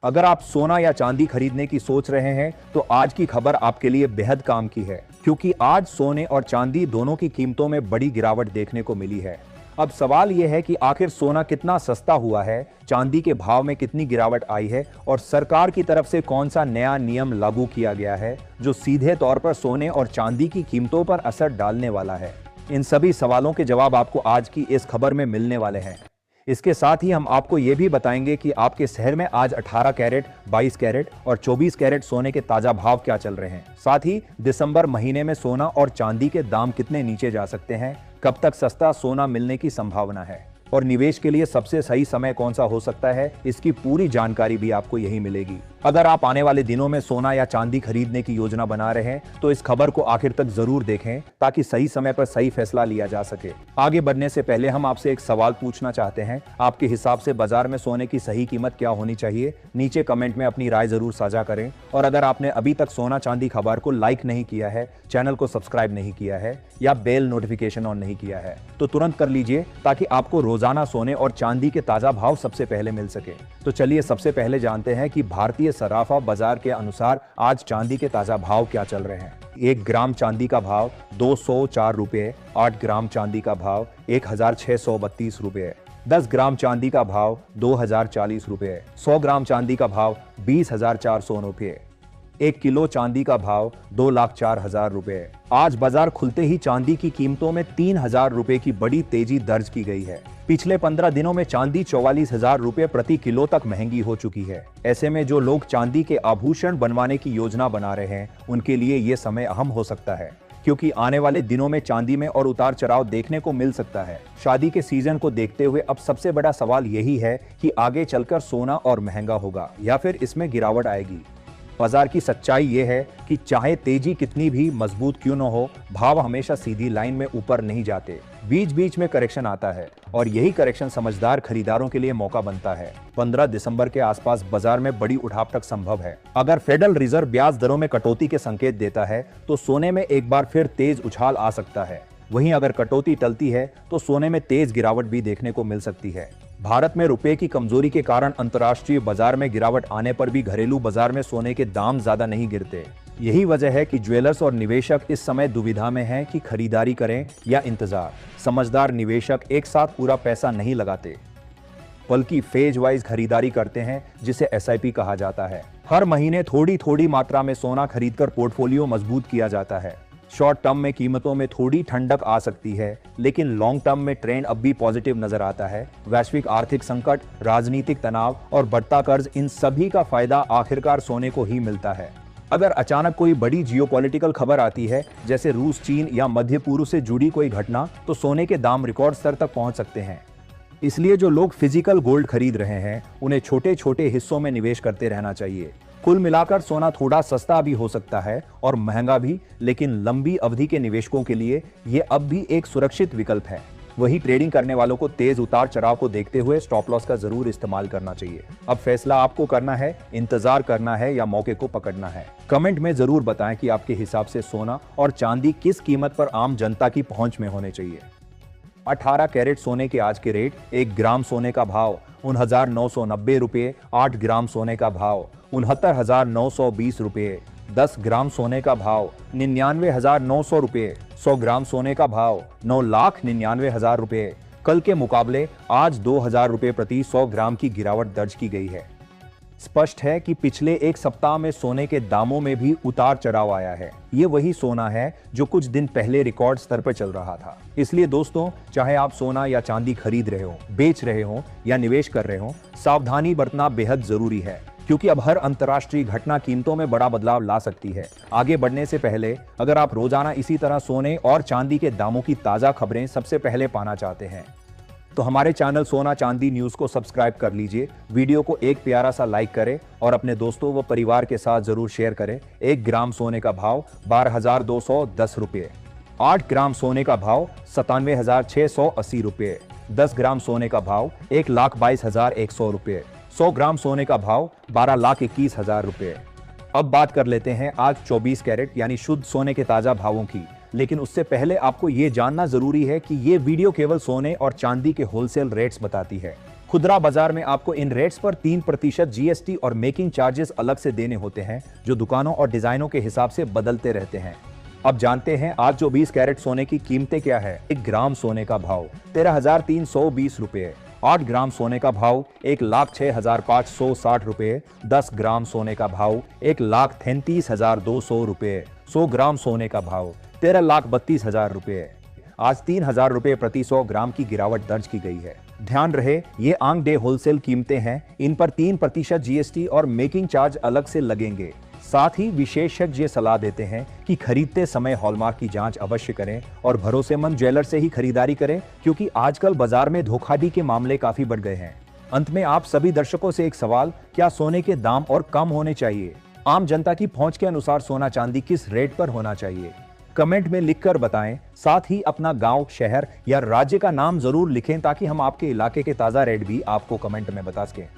अगर आप सोना या चांदी खरीदने की सोच रहे हैं तो आज की खबर आपके लिए बेहद काम की है, क्योंकि आज सोने और चांदी दोनों की कीमतों में बड़ी गिरावट देखने को मिली है। अब सवाल यह है कि आखिर सोना कितना सस्ता हुआ है, चांदी के भाव में कितनी गिरावट आई है और सरकार की तरफ से कौन सा नया नियम लागू किया गया है जो सीधे तौर पर सोने और चांदी की कीमतों पर असर डालने वाला है। इन सभी सवालों के जवाब आपको आज की इस खबर में मिलने वाले हैं। इसके साथ ही हम आपको ये भी बताएंगे कि आपके शहर में आज 18 कैरेट, 22 कैरेट और 24 कैरेट सोने के ताजा भाव क्या चल रहे हैं। साथ ही दिसंबर महीने में सोना और चांदी के दाम कितने नीचे जा सकते हैं, कब तक सस्ता सोना मिलने की संभावना है और निवेश के लिए सबसे सही समय कौन सा हो सकता है, इसकी पूरी जानकारी भी आपको यही मिलेगी। अगर आप आने वाले दिनों में सोना या चांदी खरीदने की योजना बना रहे हैं तो इस खबर को आखिर तक जरूर देखें ताकि सही समय पर सही फैसला लिया जा सके। आगे बढ़ने से पहले हम आपसे एक सवाल पूछना चाहते हैं। आपके हिसाब से बाजार में सोने की सही कीमत क्या होनी चाहिए? नीचे कमेंट में अपनी राय जरूर साझा करें। और अगर आपने अभी तक सोना चांदी खबर को लाइक नहीं किया है, चैनल को सब्सक्राइब नहीं किया है या बेल नोटिफिकेशन ऑन नहीं किया है तो तुरंत कर लीजिए ताकि आपको रोजाना सोने और चांदी के ताजा भाव सबसे पहले मिल सके। तो चलिए सबसे पहले जानते हैं कि भारतीय सराफा बाजार के अनुसार आज चांदी के ताजा भाव क्या चल रहे हैं। 1 ग्राम चांदी का भाव 204 रुपये, 8 ग्राम चांदी का भाव 1632 रुपये, 10 ग्राम चांदी का भाव 2040 रुपये, 100 ग्राम चांदी का भाव 20,400 रुपये, 1 किलो चांदी का भाव 2,04,000 रुपये। आज बाजार खुलते ही चांदी की कीमतों में 3,000 रुपये की बड़ी तेजी दर्ज की गई है। पिछले 15 दिनों में चांदी 44,000 रुपये प्रति किलो तक महंगी हो चुकी है। ऐसे में जो लोग चांदी के आभूषण बनवाने की योजना बना रहे हैं उनके लिए ये समय अहम हो सकता है, क्योंकि आने वाले दिनों में चांदी में और उतार चढ़ाव देखने को मिल सकता है। शादी के सीजन को देखते हुए अब सबसे बड़ा सवाल यही है कि आगे चलकर सोना और महंगा होगा या फिर इसमें गिरावट आएगी। बाजार की सच्चाई ये है कि चाहे तेजी कितनी भी मजबूत क्यों न हो, भाव हमेशा सीधी लाइन में ऊपर नहीं जाते। बीच बीच में करेक्शन आता है और यही करेक्शन समझदार खरीदारों के लिए मौका बनता है। 15 दिसंबर के आसपास बाजार में बड़ी उठापटक संभव है। अगर फेडरल रिजर्व ब्याज दरों में कटौती के संकेत देता है तो सोने में एक बार फिर तेज उछाल आ सकता है। वहीं अगर कटौती टलती है तो सोने में तेज गिरावट भी देखने को मिल सकती है। भारत में रुपए की कमजोरी के कारण अंतर्राष्ट्रीय बाजार में गिरावट आने पर भी घरेलू बाजार में सोने के दाम ज्यादा नहीं गिरते। यही वजह है कि ज्वेलर्स और निवेशक इस समय दुविधा में हैं कि खरीदारी करें या इंतजार। समझदार निवेशक एक साथ पूरा पैसा नहीं लगाते, बल्कि फेज वाइज खरीदारी करते हैं, जिसे SIP कहा जाता है। हर महीने थोड़ी थोड़ी मात्रा में सोना खरीदकर पोर्टफोलियो मजबूत किया जाता है। शॉर्ट टर्म में कीमतों में थोड़ी ठंडक आ सकती है, लेकिन लॉन्ग टर्म में ट्रेंड अब भी पॉजिटिव नजर आता है। वैश्विक आर्थिक संकट, राजनीतिक तनाव और बढ़ता कर्ज, इन सभी का फायदा आखिरकार सोने को ही मिलता है। अगर अचानक कोई बड़ी जियोपॉलिटिकल खबर आती है, जैसे रूस, चीन या मध्य पूर्व से जुड़ी कोई घटना, तो सोने के दाम रिकॉर्ड स्तर तक पहुंच सकते हैं। इसलिए जो लोग फिजिकल गोल्ड खरीद रहे हैं उन्हें छोटे छोटे हिस्सों में निवेश करते रहना चाहिए। कुल मिलाकर सोना थोड़ा सस्ता भी हो सकता है और महंगा भी, लेकिन लंबी अवधि के निवेशकों के लिए ये अब भी एक सुरक्षित विकल्प है। वही ट्रेडिंग करने वालों को तेज उतार चढ़ाव को देखते हुए स्टॉप लॉस का जरूर इस्तेमाल करना चाहिए। अब फैसला आपको करना है, इंतजार करना है या मौके को पकड़ना है। कमेंट में जरूर बताएं कि आपके हिसाब से सोना और चांदी किस कीमत पर आम जनता की पहुंच में होने चाहिए। 18 कैरेट सोने के आज के रेट: 1 ग्राम सोने का भाव 5990 रुपये, 8 ग्राम सोने का भाव 69,920 रुपये, 10 ग्राम सोने का भाव 99,900 रुपये, 100 ग्राम सोने का भाव 9,99,000 रुपये। कल के मुकाबले आज 2,000 रुपये प्रति 100 ग्राम की गिरावट दर्ज की गई है। स्पष्ट है कि पिछले एक सप्ताह में सोने के दामों में भी उतार चढ़ाव आया है। ये वही सोना है जो कुछ दिन पहले रिकॉर्ड स्तर पर चल रहा था। इसलिए दोस्तों, चाहे आप सोना या चांदी खरीद रहे हो, बेच रहे हो या निवेश कर रहे हो, सावधानी बरतना बेहद जरूरी है, क्योंकि अब हर अंतर्राष्ट्रीय घटना कीमतों में बड़ा बदलाव ला सकती है। आगे बढ़ने से पहले अगर आप रोजाना इसी तरह सोने और चांदी के दामों की ताजा खबरें सबसे पहले पाना चाहते हैं तो हमारे चैनल सोना चांदी न्यूज को सब्सक्राइब कर लीजिए। वीडियो को एक प्यारा सा लाइक करें और अपने दोस्तों व परिवार के साथ जरूर शेयर करें। 1 ग्राम सोने का भाव 12,210 रुपये, 8 ग्राम सोने का भाव 97,680 रुपये, 10 ग्राम सोने का भाव 1,22,100 रुपये, 100 ग्राम सोने का भाव 12,21,000 रुपये। अब बात कर लेते हैं आज 24 कैरेट यानी शुद्ध सोने के ताजा भावों की। लेकिन उससे पहले आपको ये जानना जरूरी है कि ये वीडियो केवल सोने और चांदी के होलसेल रेट्स बताती है। खुदरा बाजार में आपको इन रेट्स पर 3% जीएसटी और मेकिंग चार्जेस अलग से देने होते हैं, जो दुकानों और डिजाइनों के हिसाब से बदलते रहते हैं। अब जानते हैं आज जो 20 कैरेट सोने की कीमतें क्या है। 1 ग्राम सोने का भाव 13,320 रुपए। 8 ग्राम सोने का भाव 1,06,560 रुपए। 10 ग्राम सोने का भाव 1,33,200 रुपए। 100 ग्राम सोने का भाव 13,32,000 रुपए। आज 3,000 रुपए प्रति 100 ग्राम की गिरावट दर्ज की गई है। ध्यान रहे, ये आंक डे होलसेल कीमतें हैं, इन पर 3% जीएसटी और मेकिंग चार्ज अलग से लगेंगे। साथ ही विशेषज्ञ सलाह देते हैं कि खरीदते समय हॉलमार्क की जांच अवश्य करें और भरोसेमंद ज्वेलर से ही खरीदारी करें, क्योंकि आजकल बाजार में धोखाधड़ी के मामले काफी बढ़ गए हैं। अंत में आप सभी दर्शकों से एक सवाल, क्या सोने के दाम और कम होने चाहिए? आम जनता की पहुंच के अनुसार सोना चांदी किस रेट पर होना चाहिए? कमेंट में लिखकर बताएं। साथ ही अपना गांव, शहर या राज्य का नाम जरूर लिखें, ताकि हम आपके इलाके के ताजा रेट भी आपको कमेंट में बता सकें।